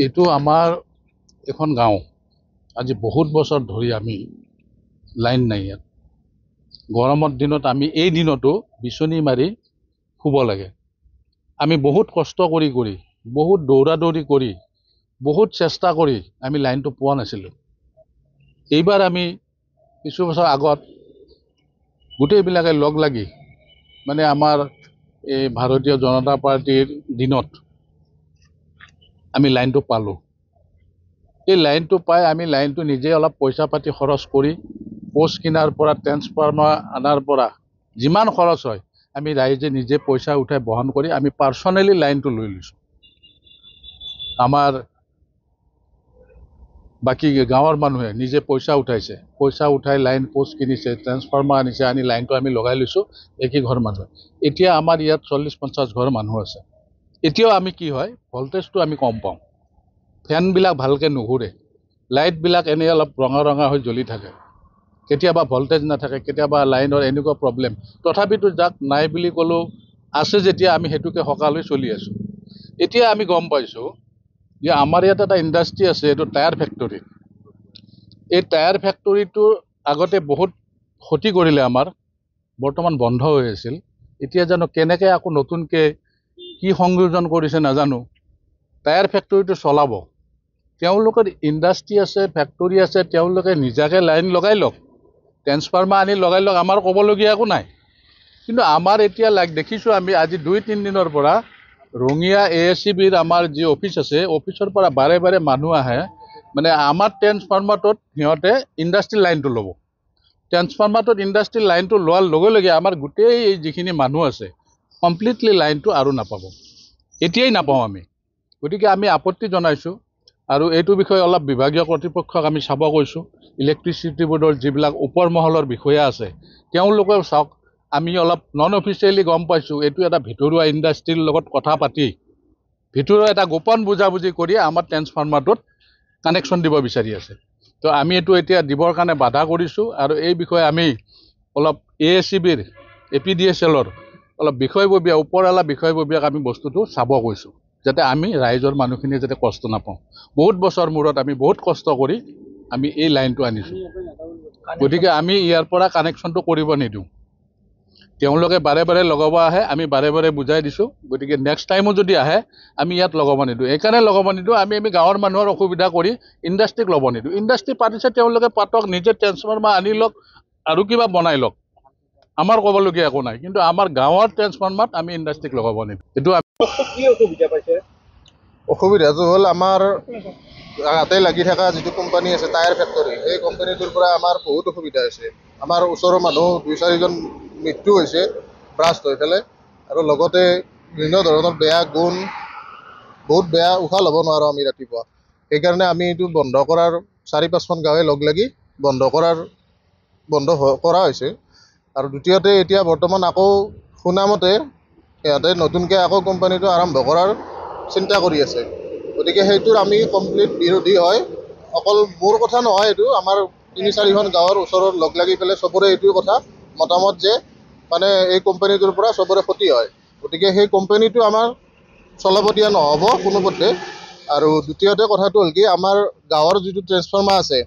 এইটো আমাৰ এখন গাঁও। আজি বহুত বছৰ ধৰি আমি লাইন নাই ইয়াত। গৰমৰ দিনত আমি এই দিনতো বিচনী মাৰি শুব লাগে। আমি বহুত কষ্ট কৰি বহুত দৌৰা দৌৰি কৰি বহুত চেষ্টা কৰি আমি লাইনটো পোৱা নাছিলোঁ। এইবাৰ আমি কিছু বছৰ আগত গোটেইবিলাকে লগ লাগি মানে আমাৰ এই ভাৰতীয় জনতা পাৰ্টিৰ দিনত আমি লাইনটো পালোঁ। এই লাইনটো পাই আমি লাইনটো নিজে অলপ পইচা পাতি খৰচ কৰি পোষ্ট কিনাৰ পৰা ট্ৰেন্সফৰ্মাৰ আনাৰ পৰা যিমান খৰচ হয় আমি ৰাইজে নিজে পইচা উঠাই বহন কৰি আমি পাৰ্চনেলি লাইনটো লৈ লৈছোঁ। আমাৰ বাকী গাঁৱৰ মানুহে নিজে পইচা উঠাইছে, পইচা উঠাই লাইন পোষ্ট কিনিছে, ট্ৰেন্সফৰ্মাৰ আনিছে, আনি লাইনটো আমি লগাই লৈছোঁ একেই ঘৰ মানুহে। এতিয়া আমাৰ ইয়াত 40-50 ঘৰ মানুহ আছে। এতিয়াও আমি কি হয় ভল্টেজটো আমি কম পাওঁ, ফেনবিলাক ভালকৈ নুঘূৰে, লাইটবিলাক এনেই অলপ ৰঙা ৰঙা হৈ জ্বলি থাকে, কেতিয়াবা ভল্টেজ নাথাকে, কেতিয়াবা লাইনৰ এনেকুৱা প্ৰব্লেম। তথাপিতো যাক নাই বুলি ক'লেও আছে যেতিয়া আমি সেইটোকে সকালৈ চলি আছোঁ। এতিয়া আমি গম পাইছোঁ যে আমাৰ ইয়াত এটা ইণ্ডাষ্ট্ৰি আছে, এইটো টায়াৰ ফেক্টৰী। এই টায়াৰ ফেক্টৰীটোৰ আগতে বহুত ক্ষতি কৰিলে আমাৰ, বৰ্তমান বন্ধ হৈ আছিল। এতিয়া জানো কেনেকৈ আকৌ নতুনকৈ কি সংযোজন কৰিছে নাজানো, টায়াৰ ফেক্টৰীটো চলাব। তেওঁলোকৰ ইণ্ডাষ্ট্ৰি আছে, ফেক্টৰী আছে, তেওঁলোকে নিজাকৈ লাইন লগাই লওক, ট্ৰেন্সফৰ্মাৰ আনি লগাই লওক, আমাৰ ক'বলগীয়া একো নাই। কিন্তু আমাৰ এতিয়া দেখিছোঁ আমি আজি 2-3 দিনৰ পৰা ৰঙিয়া ASCBৰ আমাৰ যি অফিচ আছে, অফিচৰ পৰা বাৰে বাৰে মানুহ আহে, মানে আমাৰ ট্ৰেন্সফৰ্মাৰটোত সিহঁতে ইণ্ডাষ্ট্ৰিয়েল লাইনটো ল'ব। ট্ৰেন্সফৰ্মাৰটোত ইণ্ডাষ্ট্ৰিয়েল লাইনটো লোৱাৰ লগে লগে আমাৰ গোটেই যিখিনি মানুহ আছে কমপ্লিটলি লাইনটো আৰু নাপাব, এতিয়াই নাপাওঁ আমি। গতিকে আমি আপত্তি জনাইছোঁ আৰু এইটো বিষয়ে অলপ বিভাগীয় কৰ্তৃপক্ষক আমি চাব কৈছোঁ। ইলেক্ট্ৰিচিটি বোৰ্ডৰ যিবিলাক ওপৰ মহলৰ বিষয়া আছে তেওঁলোকেও চাওক। আমি অলপ নন অফিচিয়েলি গম পাইছোঁ এইটো এটা ভিতৰুৱা ইণ্ডাষ্ট্ৰীৰ লগত কথা পাতি ভিতৰুৱা এটা গোপন বুজাবুজি কৰি আমাৰ ট্ৰেন্সফৰ্মাৰটোত কানেকশ্যন দিব বিচাৰি আছে। তো আমি এইটো এতিয়া দিবৰ কাৰণে বাধা কৰিছোঁ আৰু এই বিষয়ে আমি অলপ ASCBৰ APDSLৰ অলপ বিষয়ববীয়া ওপৰৱালা বিষয়ববীয়াক আমি বস্তুটো চাব কৈছোঁ, যাতে আমি ৰাইজৰ মানুহখিনিয়ে যাতে কষ্ট নাপাওঁ। বহুত বছৰ মূৰত আমি বহুত কষ্ট কৰি আমি এই লাইনটো আনিছোঁ, গতিকে আমি ইয়াৰ পৰা কানেকশ্যনটো কৰিব নিদিওঁ। তেওঁলোকে বাৰে বাৰে লগাব আহে, আমি বাৰে বাৰে বুজাই দিছোঁ। গতিকে নেক্সট টাইমো যদি আহে আমি ইয়াত লগাব নিদিওঁ। এইকাৰণে লগাব নিদিওঁ, আমি গাঁৱৰ মানুহৰ অসুবিধা কৰি ইণ্ডাষ্ট্ৰিক ল'ব নিদিওঁ। ইণ্ডাষ্ট্ৰি পাতিছে তেওঁলোকে পাতক, নিজে ট্ৰেন্সফৰ্মাৰ আনি লওক আৰু কিবা বনাই লওক, আমাৰ ক'বলগীয়া একো নাই। কিন্তু আমাৰ গাঁৱৰ ট্ৰেন্সফৰ্মাৰত আমি ইণ্ডাষ্ট্ৰিক লগাব নিদিওঁ। এইটো কি অসুবিধা পাইছে? অসুবিধাটো হ'ল আমাৰ তাতে লাগি থকা যিটো কোম্পানী আছে টায়াৰ ফেক্টৰী, সেই কোম্পানীটোৰ পৰা আমাৰ বহুত অসুবিধা হৈছে। আমাৰ ওচৰৰ মানুহ 2-4জন মৃত্যু হৈছে ব্ৰাষ্ট হৈ পেলাই, আৰু লগতে বিভিন্ন ধৰণৰ বেয়া গুণ, বহুত বেয়া, উশাহ ল'ব নোৱাৰোঁ আমি ৰাতিপুৱা। সেইকাৰণে আমি এইটো বন্ধ কৰাৰ 4-5খন গাঁৱে লগ লাগি বন্ধ কৰা হৈছে। আৰু দ্বিতীয়তে এতিয়া বৰ্তমান আকৌ শুনামতে সিহঁতে নতুনকৈ আকৌ কোম্পানীটো আৰম্ভ কৰাৰ চিন্তা কৰি আছে। গতিকে সেইটোৰ আমি কমপ্লিট বিৰোধী হয়। অকল মোৰ কথা নহয়, এইটো আমাৰ 3-4খন গাঁৱৰ ওচৰত লগ লাগি পেলাই চবৰে এইটোৱে কথা মতামত যে মানে এই কোম্পানীটোৰ পৰা চবৰে ক্ষতি হয়। গতিকে সেই কোম্পানীটো আমাৰ চলাব দিয়া নহ'ব কোনোপধ্যে। আৰু দ্বিতীয়তে কথাটো হ'ল কি, আমাৰ গাঁৱৰ যিটো ট্ৰেন্সফৰ্মাৰ আছে,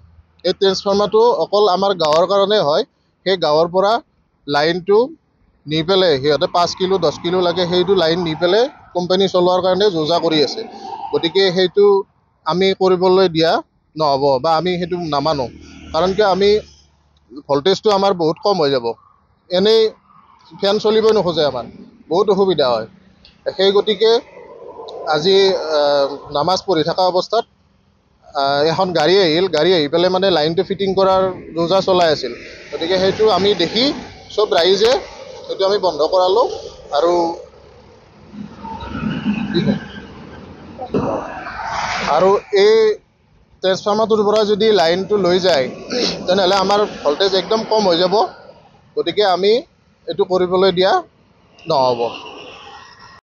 এই ট্ৰেন্সফৰ্মাৰটো অকল আমাৰ গাঁৱৰ কাৰণে হয়। সেই গাঁৱৰ পৰা লাইনটো নি পেলাই সিহঁতে 5 কিলো 10 কিলো লাগে, সেইটো লাইন নি পেলাই কোম্পানী চলোৱাৰ কাৰণে যোজা কৰি আছে। গতিকে সেইটো আমি কৰিবলৈ দিয়া নহ'ব বা আমি সেইটো নামানো। কাৰণ কিয়, আমি ভল্টেজটো আমাৰ বহুত কম হৈ যাব, এনেই ফেন চলিবই নোখোজে, আমাৰ বহুত অসুবিধা হয়। সেই গতিকে আজি নামাজ পঢ়ি থকা অৱস্থাত এখন গাড়ী আহিল, গাড়ী আহি পেলাই মানে লাইনটো ফিটিং কৰাৰ যোজা চলাই আছিল। গতিকে সেইটো আমি দেখি চব ৰাইজে সেইটো আমি বন্ধ কৰালোঁ। আৰু এই ট্ৰেন্সফৰ্মাৰটোৰ পৰা যদি লাইনটো লৈ যায় তেনেহ'লে আমাৰ ভল্টেজ একদম কম হৈ যাব। গতিকে আমি এইটো কৰিবলৈ দিয়া নহ'ব।